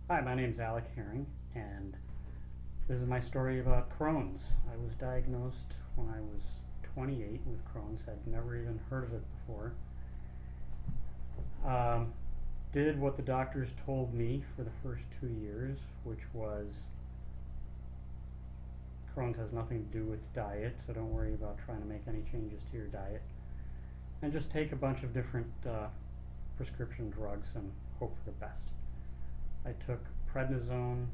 Hi, my name's Alec Herring, and this is my story about Crohn's. I was diagnosed when I was 28 with Crohn's. I'd never even heard of it before. Um, did what the doctors told me for the first 2 years, which was Crohn's has nothing to do with diet, so don't worry about trying to make any changes to your diet. And just take a bunch of different prescription drugs and hope for the best. I took prednisone,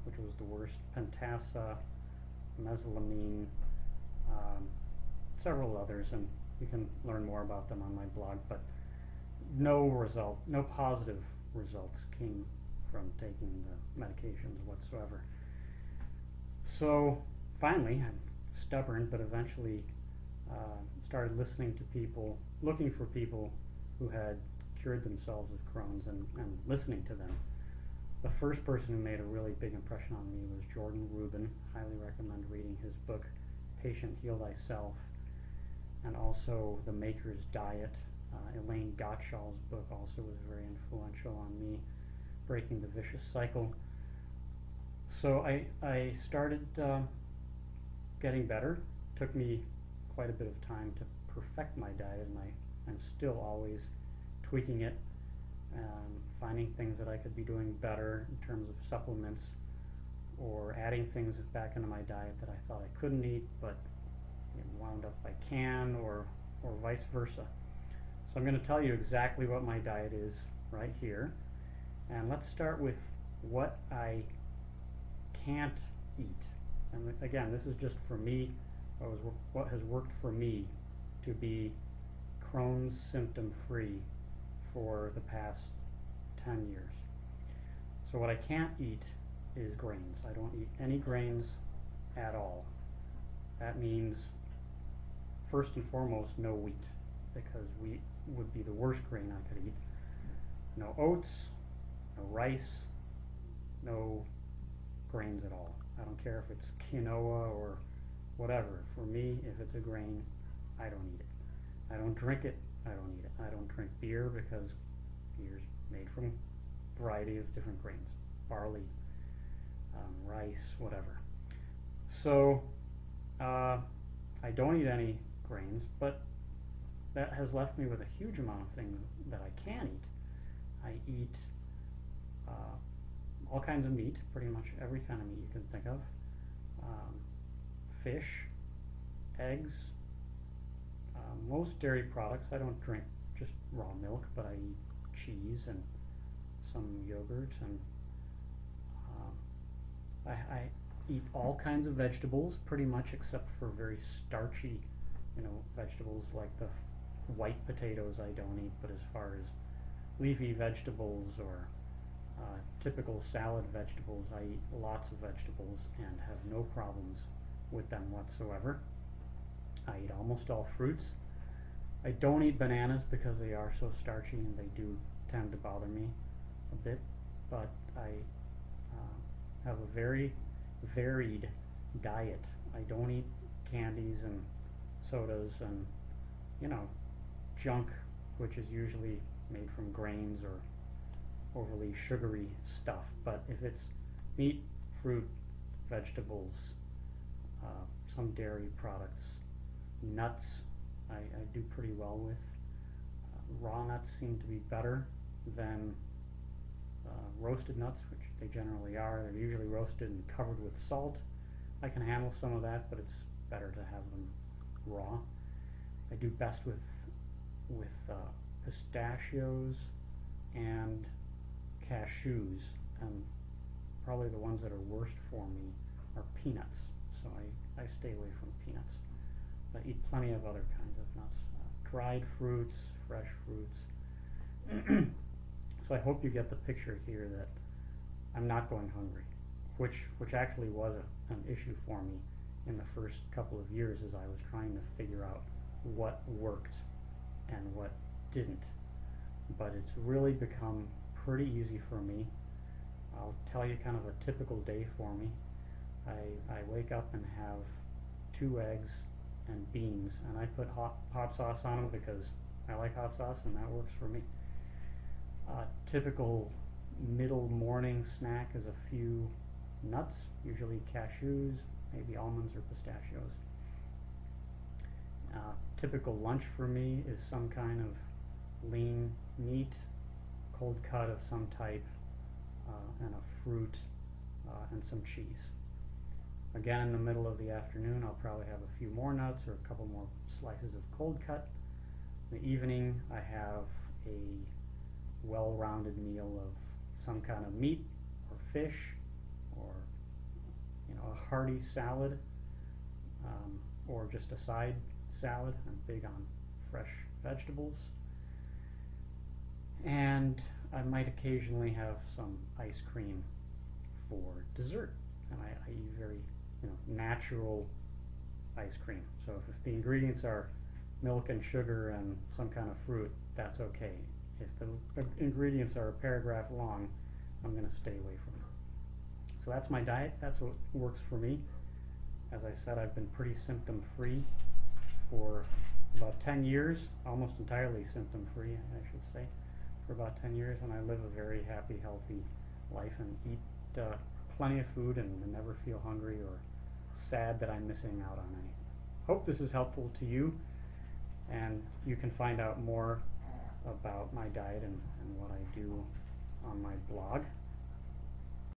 which was the worst, pentasa, mesalamine, um, several others, and you can learn more about them on my blog, but no positive results came from taking the medications whatsoever. So finally, I'm stubborn, but eventually started listening to people, looking for people who had cured themselves of Crohn's and listening to them. The first person who made a really big impression on me was Jordan Rubin. Highly recommend reading his book, Patient Heal Thyself, and also The Maker's Diet. Elaine Gottschall's book also was very influential on me, Breaking the Vicious Cycle. So I started getting better. Took me quite a bit of time to perfect my diet, and I'm still always tweaking it, finding things that I could be doing better in terms of supplements, or adding things back into my diet that I thought I couldn't eat, but wound up I can, or vice versa. So I'm going to tell you exactly what my diet is right here. And let's start with what I can't eat. And again, this is just for me, what has worked for me to be Crohn's symptom free for the past 10 years. So what I can't eat is grains. I don't eat any grains at all. That means, first and foremost, no wheat, because wheat would be the worst grain I could eat. No oats, no rice, no grains at all. I don't care if it's quinoa or whatever. For me, if it's a grain, I don't eat it. I don't drink it, I don't eat it. I don't drink beer because beer's made from a variety of different grains. Barley, rice, whatever. So I don't eat any grains, but that has left me with a huge amount of things that I can eat. I eat all kinds of meat, pretty much every kind of meat you can think of. Fish, eggs, most dairy products. I don't drink just raw milk, but I eat cheese and some yogurt, and I eat all kinds of vegetables, pretty much, except for very starchy, vegetables like the white potatoes I don't eat. But as far as leafy vegetables or typical salad vegetables, I eat lots of vegetables and have no problems with them whatsoever. I eat almost all fruits. I don't eat bananas because they are so starchy and they do tend to bother me a bit, but I have a very varied diet. I don't eat candies and sodas and, junk, which is usually made from grains or overly sugary stuff. But if it's meat, fruit, vegetables, some dairy products, nuts, I do pretty well with. Raw nuts seem to be better than roasted nuts, which they generally are. They're usually roasted and covered with salt. I can handle some of that, but it's better to have them raw. I do best with pistachios and cashews, and probably the ones that are worst for me are peanuts. So I stay away from peanuts. I eat plenty of other kinds of nuts, dried fruits, fresh fruits. So I hope you get the picture here that I'm not going hungry, which actually was an issue for me in the first couple of years as I was trying to figure out what worked and what didn't. But it's really become pretty easy for me. I'll tell you kind of a typical day for me. I wake up and have 2 eggs and beans, and I put hot sauce on them because I like hot sauce and that works for me. Typical middle morning snack is a few nuts, usually cashews, maybe almonds or pistachios. Typical lunch for me is some kind of lean meat, cold cut of some type, and a fruit, and some cheese. Again, in the middle of the afternoon, I'll probably have a few more nuts or a couple more slices of cold cut. In the evening, I have a well-rounded meal of some kind of meat or fish, or a hearty salad, or just a side salad. I'm big on fresh vegetables. And I might occasionally have some ice cream for dessert, and I eat very natural ice cream. So if the ingredients are milk and sugar and some kind of fruit, that's okay. If the ingredients are a paragraph long, I'm going to stay away from them. So that's my diet. That's what works for me. As I said, I've been pretty symptom-free for about 10 years, almost entirely symptom-free, I should say, for about 10 years, and I live a very happy, healthy life and eat plenty of food and never feel hungry or sad that I'm missing out on anything. Hope this is helpful to you, and you can find out more about my diet and what I do on my blog.